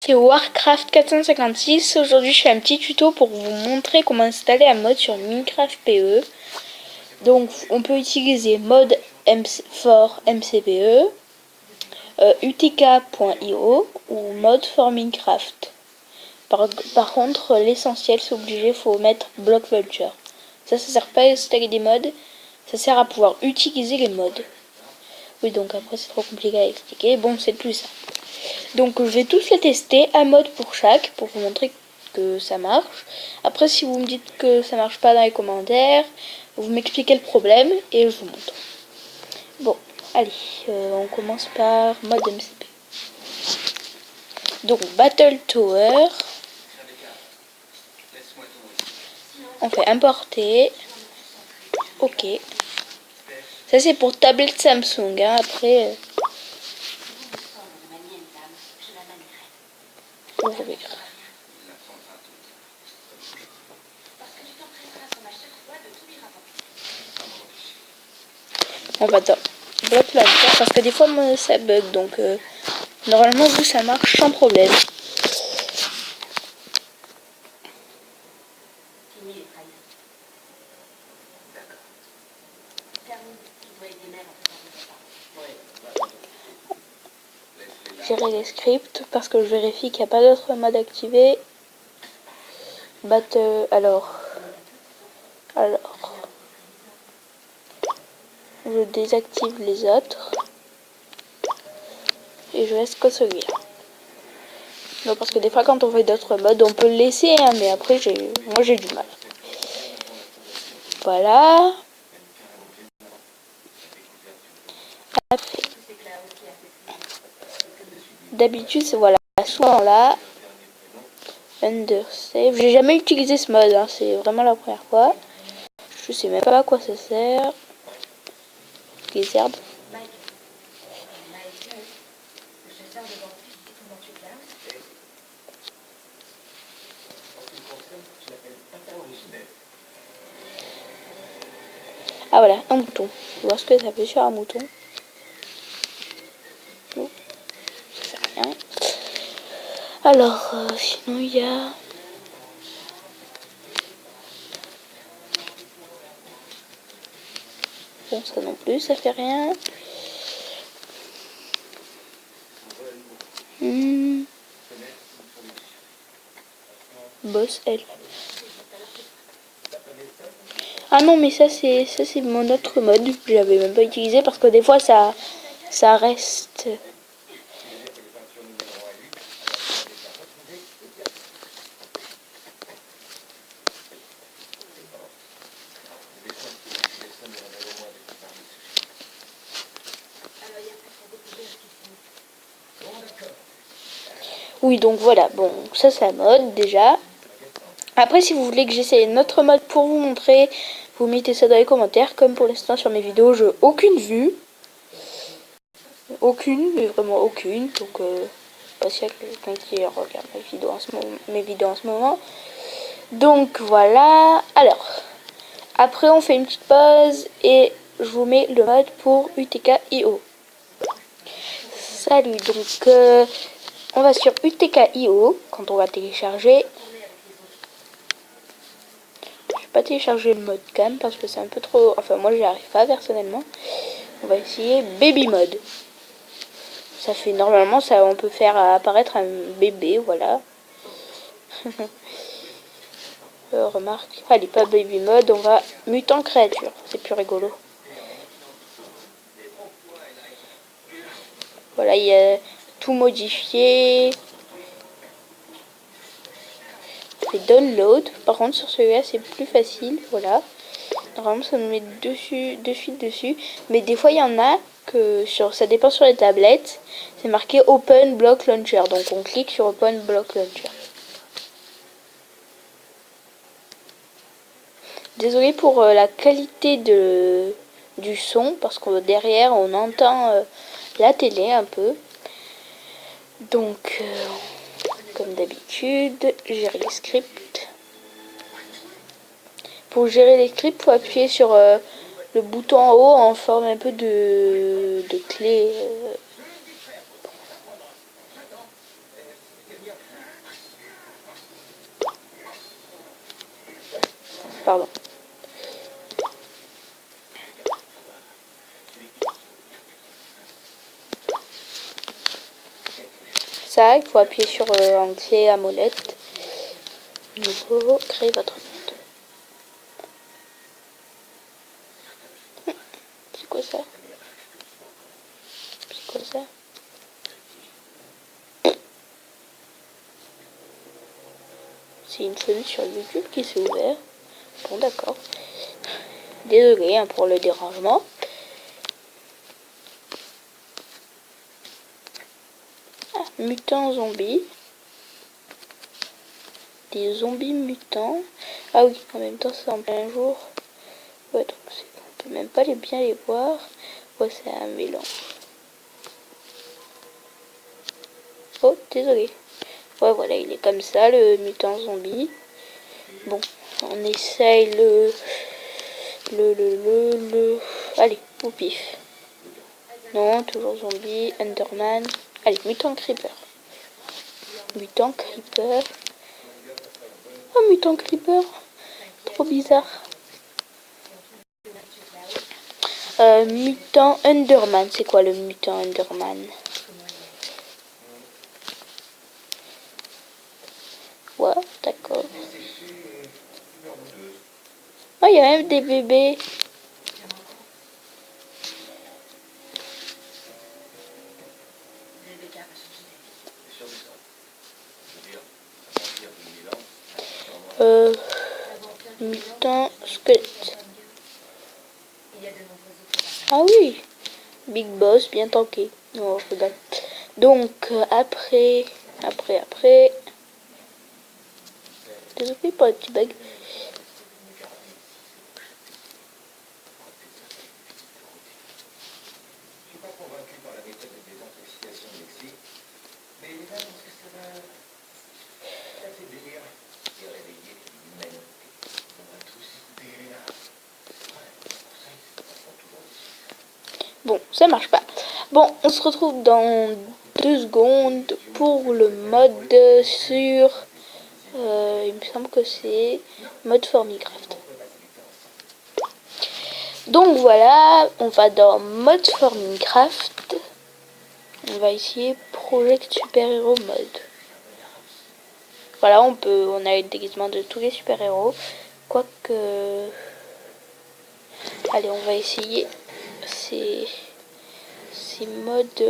C'est Warcraft 456. Aujourd'hui, je fais un petit tuto pour vous montrer comment installer un mode sur Minecraft PE. Donc, on peut utiliser mode for MCPE, utk.io ou mode for Minecraft. Par contre, l'essentiel, c'est obligé, il faut mettre Block Launcher. Ça sert pas à installer des mods, ça sert à pouvoir utiliser les mods. Oui, donc après, c'est trop compliqué à expliquer. Bon, c'est plus ça. Donc je vais tous les tester, un mode pour chaque, pour vous montrer que ça marche. Après, si vous me dites que ça marche pas dans les commentaires, vous m'expliquez le problème et je vous montre. Bon, allez, on commence par mode MCP. Donc Battle Tower. On fait importer. Ok. Ça c'est pour tablette Samsung, hein. Après... ouvrir. On va dans Block Launcher parce que des fois moi, ça bug, donc normalement vous ça marche sans problème. Gérer les scripts parce que je vérifie qu'il n'y a pas d'autre mode activé. Alors, je désactive les autres et je laisse que celui-là. Non, parce que des fois quand on fait d'autres modes, on peut le laisser, hein, mais après moi j'ai du mal. Voilà. D'habitude, c'est voilà, soit là, under save. J'ai jamais utilisé ce mode, hein, c'est vraiment la première fois. Je sais même pas à quoi ça sert. Les herbes. Ah voilà, un mouton. Je vois ce que ça fait sur un mouton. Non, ça fait rien. Alors, sinon il y a... Bon, ça non plus, ça fait rien. Boss elf. Ah non, mais ça c'est mon autre mode. Je l'avais même pas utilisé parce que des fois ça reste. Oui, donc voilà, bon, ça c'est la mode déjà. Après, si vous voulez que j'essaye une autre mode pour vous montrer, vous mettez ça dans les commentaires. Comme pour l'instant sur mes vidéos, j'ai aucune vue. Aucune, mais vraiment aucune. Donc, pas si y a quelqu'un qui regarde mes vidéos en ce moment. Donc voilà. Alors, après on fait une petite pause et je vous mets le mode pour UTK.io. Salut, donc on va sur UTK.io quand on va télécharger. Je vais pas télécharger le mode cam parce que c'est un peu trop... Enfin moi j'y arrive pas personnellement. On va essayer baby mode. Ça fait normalement ça, on peut faire apparaître un bébé, voilà. Remarque, allez, pas baby mode, on va mutant créature, c'est plus rigolo. Voilà, il y a tout modifié. Fait download. Par contre, sur celui-là, c'est plus facile. Voilà. Normalement, ça nous met de suite dessus. Mais des fois, il y en a que ça dépend sur les tablettes. C'est marqué Open Block Launcher. Donc, on clique sur Open Block Launcher. Désolé pour la qualité du son. Parce que derrière, on entend la télé un peu. Donc, comme d'habitude, gérer les scripts. Pour gérer les scripts, il faut appuyer sur le bouton en haut en forme un peu de clé. Pardon. Ça, il faut appuyer sur entier à molette. Nouveau, créer votre mode. C'est quoi ça? C'est quoi ça? C'est une fenêtre sur YouTube qui s'est ouverte. Bon, d'accord. Désolé hein, pour le dérangement. Ah, mutants zombies. Des zombies mutants. Ah oui, en même temps c'est en plein jour. Ouais, donc on peut même pas bien les voir. Ouais, c'est un mélange. Oh, désolé. Ouais, voilà, il est comme ça, le mutant zombie. Bon, on essaye Allez, au pif. Non, toujours zombie, Enderman. Allez, mutant creeper. Mutant creeper. Oh, mutant creeper. Trop bizarre. Mutant Enderman. C'est quoi le mutant Enderman? Ouais, d'accord. Oh, il y a même des bébés. Mutant squelette. Ah oui. Big Boss, bien tanké. Non, je rigole. Donc, après. Désolé pour le petit bug. Bon, ça marche pas. Bon, on se retrouve dans 2 secondes pour le mode sur... il me semble que c'est mode for Minecraft. Donc voilà, on va dans mode for Minecraft. On va essayer Project Super Hero Mode. Voilà, on a le déguisement de tous les super héros. Quoique... Allez, on va essayer. C'est mode...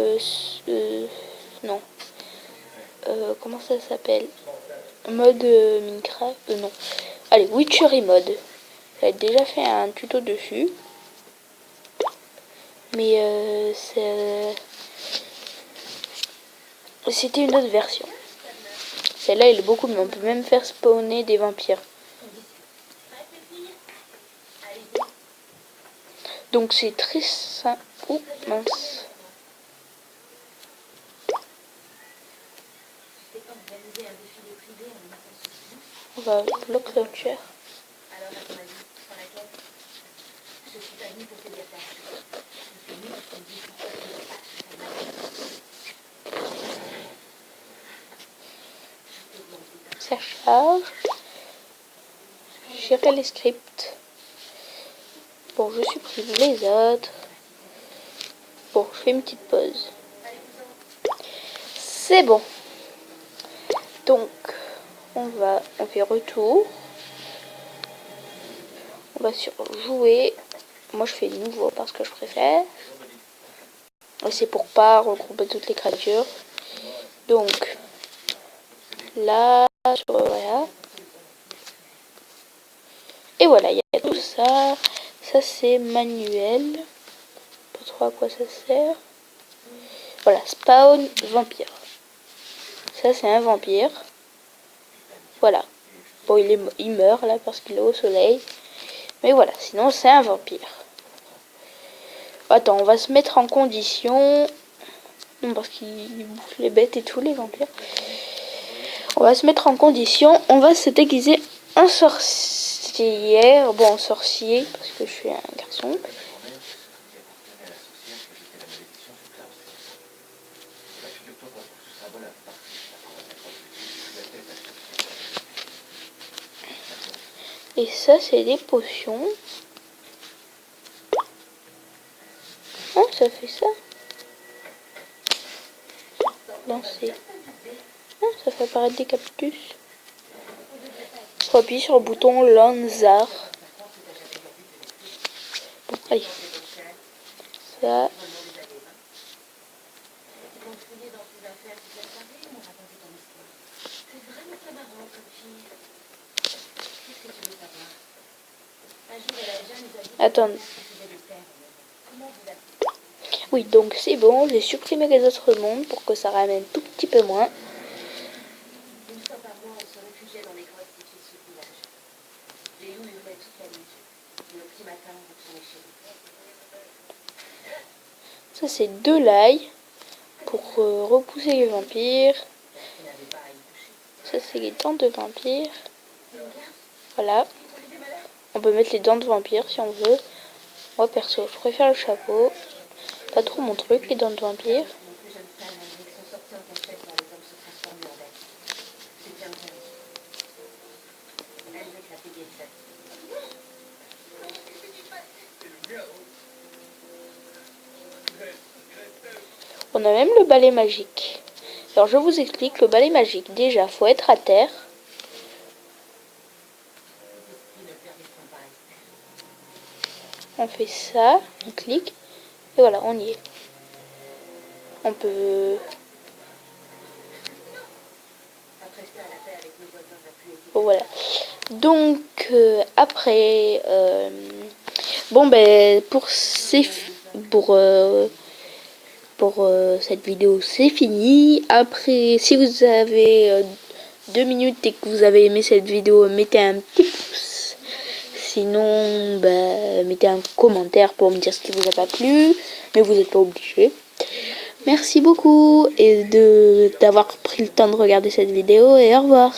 non. Comment ça s'appelle? Mode Minecraft, non. Allez, Witchery mode. J'avais déjà fait un tuto dessus. Mais c'était une autre version. Celle-là, elle est beaucoup mieux. On peut même faire spawner des vampires. Donc c'est très simple. Oh mince. On va bloc launcher. Ça charge. Gérer les scripts. Bon, je supprime les autres. Bon, je fais une petite pause. C'est bon. Donc, on fait retour. On va sur jouer. Moi, je fais nouveau parce que je préfère. Et c'est pour pas regrouper toutes les créatures. Donc, là, voilà. Et voilà, il y a tout ça. Ça, c'est manuel. Pas trop à quoi ça sert. Voilà, spawn vampire. Ça, c'est un vampire. Voilà. Bon, il meurt là parce qu'il est au soleil. Mais voilà, sinon, c'est un vampire. Attends, on va se mettre en condition. Non, parce qu'il bouffe les bêtes et tout, les vampires. On va se mettre en condition. On va se déguiser en sorcière. Bon, en sorcier, parce que je suis un garçon. Et ça, c'est des potions. Oh, ça fait ça. Lancer. Oh, ça fait apparaître des cactus. Faut appuyer sur le bouton Lanzar. Bon, allez. Ça. Attends. Oui, donc c'est bon, j'ai supprimé les autres mondes pour que ça ramène tout petit peu moins. Ça c'est 2 l'ail pour repousser les vampires. Ça c'est les dents de vampire. Voilà. On peut mettre les dents de vampire si on veut. Moi perso, je préfère le chapeau. Pas trop mon truc, les dents de vampire. On a même le balai magique. Alors je vous explique, le balai magique, déjà faut être à terre. On fait ça, on clique, et voilà, on y est. On peut... Bon voilà. Donc après... Bon ben pour cette vidéo c'est fini. Après si vous avez 2 minutes et que vous avez aimé cette vidéo, mettez un petit pouce. Sinon mettez un commentaire pour me dire ce qui vous a pas plu, mais vous n'êtes pas obligé. Merci beaucoup et d'avoir pris le temps de regarder cette vidéo et au revoir.